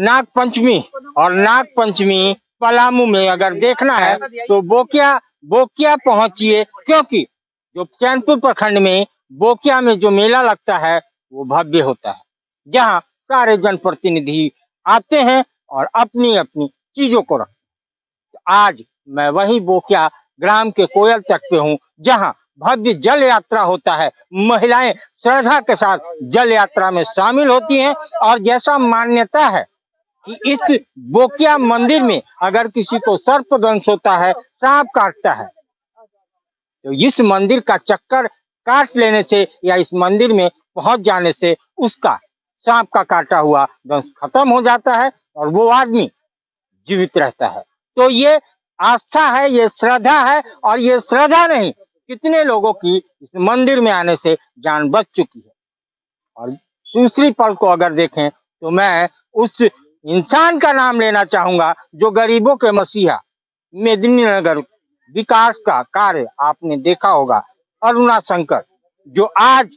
नाग पंचमी और नाग पंचमी पलामू में अगर देखना है तो बोकिया बोकिया पहुंचिए, क्योंकि जो चैनपुर प्रखंड में बोकिया में जो मेला लगता है वो भव्य होता है, जहां सारे जनप्रतिनिधि आते हैं और अपनी अपनी चीजों को रखते हैं। आज मैं वही बोकिया ग्राम के कोयल तट पे हूँ, जहां भव्य जल यात्रा होता है। महिलाएं श्रद्धा के साथ जल यात्रा में शामिल होती हैं और जैसा मान्यता है कि इस बोकिया मंदिर में अगर किसी को सर्पदंश होता है, सांप काटता है, तो इस मंदिर का चक्कर काट लेने से या इस मंदिर में पहुंच जाने से उसका सांप का काटा हुआ दंश खत्म हो जाता है और वो आदमी जीवित रहता है। तो ये आस्था है, ये श्रद्धा है, और ये श्रद्धा नहीं, कितने लोगों की इस मंदिर में आने से जान बच चुकी है। और दूसरी पल को अगर देखें तो मैं उस इंसान का नाम लेना चाहूंगा जो गरीबों के मसीहा, मेदिनीनगर विकास का कार्य आपने देखा होगा, अरुणा शंकर, जो आज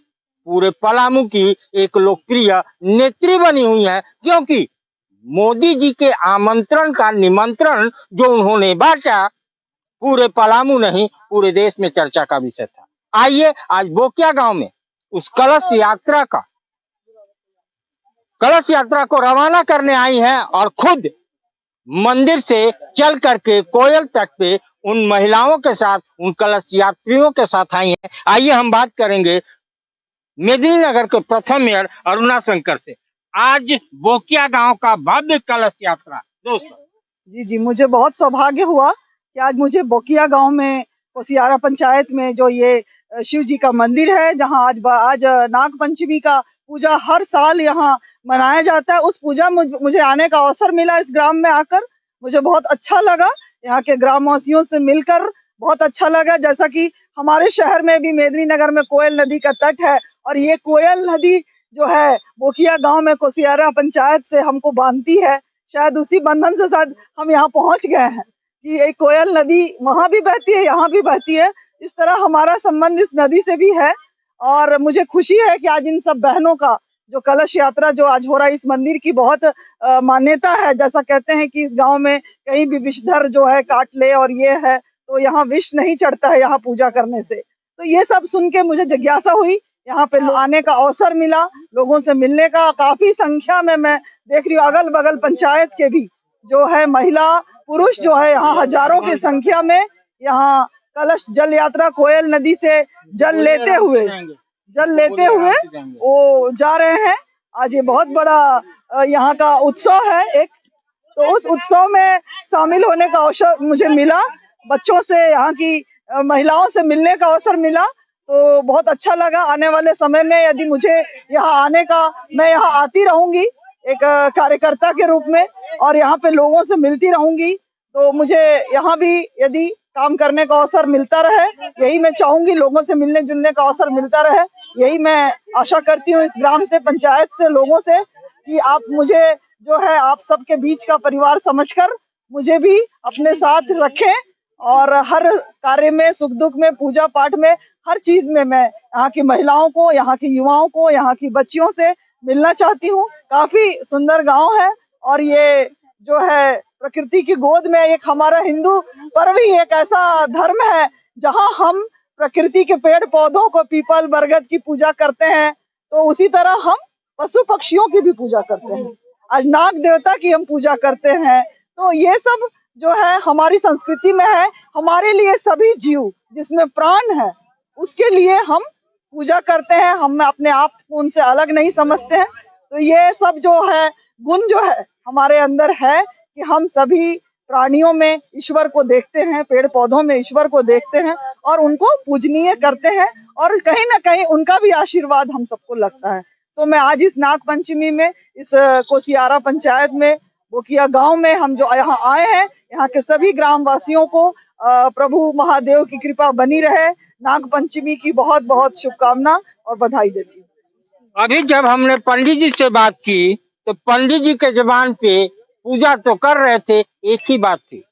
पूरे पलामू की एक लोकप्रिय नेत्री बनी हुई है, क्योंकि मोदी जी के आमंत्रण का निमंत्रण जो उन्होंने बांटा, पूरे पलामू नहीं पूरे देश में चर्चा का विषय था। आइए आज बोकिया गांव में उस कलश यात्रा को रवाना करने आई हैं और खुद मंदिर से चल करके कोयल तट पे उन महिलाओं के साथ, उन कलश यात्रियों के साथ आई हैं। आइए हम बात करेंगे मेदिनीनगर के प्रथम मेयर अरुणा शंकर से। आज बोकिया गांव का भव्य कलश यात्रा दोस्तों। जी, मुझे बहुत सौभाग्य हुआ कि आज मुझे बोकिया गांव में कोसियारा पंचायत में जो ये शिव जी का मंदिर है, जहां आज नाग पंचमी का पूजा हर साल यहाँ मनाया जाता है, उस पूजा में मुझे आने का अवसर मिला। इस ग्राम में आकर मुझे बहुत अच्छा लगा, यहाँ के ग्रामवासियों से मिलकर बहुत अच्छा लगा। जैसा कि हमारे शहर में भी मेदिनीनगर में कोयल नदी का तट है, और ये कोयल नदी जो है बोकिया गांव में कोसियारा पंचायत से हमको बांधती है। शायद उसी बंधन से शायद हम यहाँ पहुंच गए हैं कि ये कोयल नदी वहां भी बहती है, यहाँ भी बहती है। इस तरह हमारा संबंध इस नदी से भी है, और मुझे खुशी है कि आज इन सब बहनों का जो कलश यात्रा जो आज हो रहा है, इस मंदिर की बहुत मान्यता है। जैसा कहते हैं कि इस गांव में कहीं भी विषधर जो है काट ले और ये है, तो यहाँ विष नहीं चढ़ता है यहाँ पूजा करने से। तो ये सब सुन के मुझे जिज्ञासा हुई, यहाँ पे आने का अवसर मिला, लोगों से मिलने का। काफी संख्या में मैं देख रही हूँ, अगल बगल पंचायत के भी जो है महिला पुरुष जो है यहाँ हजारों की संख्या में यहाँ कलश जल यात्रा कोयल नदी से जल लेते हुए वो जा रहे हैं। आज ये बहुत बड़ा यहाँ का उत्सव है एक, तो उस उत्सव में शामिल होने का अवसर मुझे मिला। बच्चों से, यहाँ की महिलाओं से मिलने का अवसर मिला, तो बहुत अच्छा लगा। आने वाले समय में यदि मुझे यहाँ आने का, मैं यहाँ आती रहूंगी एक कार्यकर्ता के रूप में, और यहाँ पे लोगों से मिलती रहूंगी, तो मुझे यहाँ भी यदि काम करने का अवसर मिलता रहे, यही मैं चाहूंगी, लोगों से मिलने जुलने का अवसर मिलता रहे। यही मैं आशा करती हूँ इस ग्राम से, पंचायत से, लोगों से, कि आप मुझे जो है आप सबके बीच का परिवार समझकर मुझे भी अपने साथ रखें, और हर कार्य में, सुख दुख में, पूजा पाठ में, हर चीज में मैं यहाँ की महिलाओं को, यहाँ की युवाओं को, यहाँ की बच्चियों से मिलना चाहती हूँ। काफी सुंदर गांव है, और ये जो है प्रकृति की गोद में एक हमारा हिंदू पर्व ही एक ऐसा धर्म है जहाँ हम प्रकृति के पेड़ पौधों को, पीपल बरगद की पूजा करते हैं, तो उसी तरह हम पशु पक्षियों की भी पूजा करते हैं। आज नाग देवता की हम पूजा करते हैं। तो ये सब जो है हमारी संस्कृति में है। हमारे लिए सभी जीव जिसमें प्राण है, उसके लिए हम पूजा करते हैं। हम अपने आप को उनसे अलग नहीं समझते हैं। तो ये सब जो है गुण जो है हमारे अंदर है कि हम सभी प्राणियों में ईश्वर को देखते हैं, पेड़ पौधों में ईश्वर को देखते हैं, और उनको पूजनीय करते हैं, और कहीं ना कहीं उनका भी आशीर्वाद हम सबको लगता है। तो मैं आज इस नाग पंचमी में, इस कोसियारा पंचायत में, बोकिया गांव में हम जो यहाँ आए हैं, यहाँ के सभी ग्रामवासियों को प्रभु महादेव की कृपा बनी रहे। नाग पंचमी की बहुत बहुत शुभकामना और बधाई देती हूँ। अभी जब हमने पंडित जी से बात की तो पंडित जी के जुबान पे पूजा तो कर रहे थे, एक ही बात थी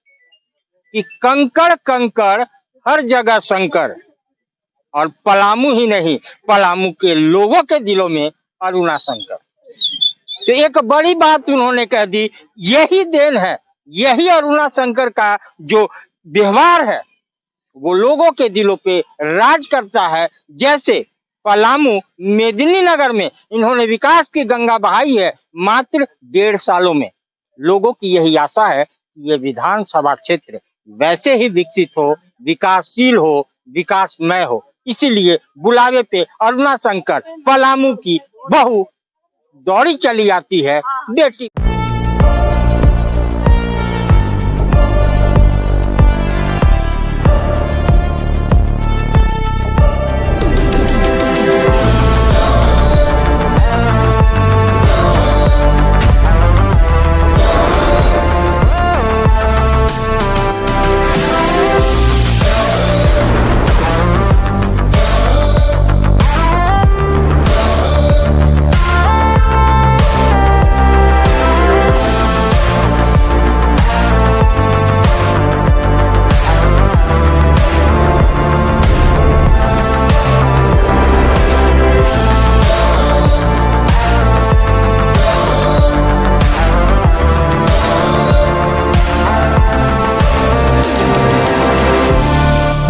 कि कंकड़ कंकड़ हर जगह शंकर, और पलामू ही नहीं, पलामू के लोगों के दिलों में अरुणा शंकर। तो एक बड़ी बात उन्होंने कह दी, यही देन है, यही अरुणा शंकर का जो व्यवहार है वो लोगों के दिलों पे राज करता है। जैसे पलामू मेदिनीनगर में इन्होंने विकास की गंगा बहाई है मात्र 1.5 सालों में। लोगों की यही आशा है कि ये विधानसभा क्षेत्र वैसे ही विकसित हो, विकासशील हो, विकासमय हो। इसीलिए बुलावे पे अरुणा शंकर पलामू की बहू दौड़ी चली आती है बेटी।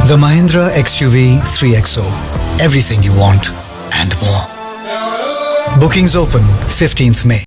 The Mahindra XUV 3XO. Everything you want and more. Bookings open 15th May.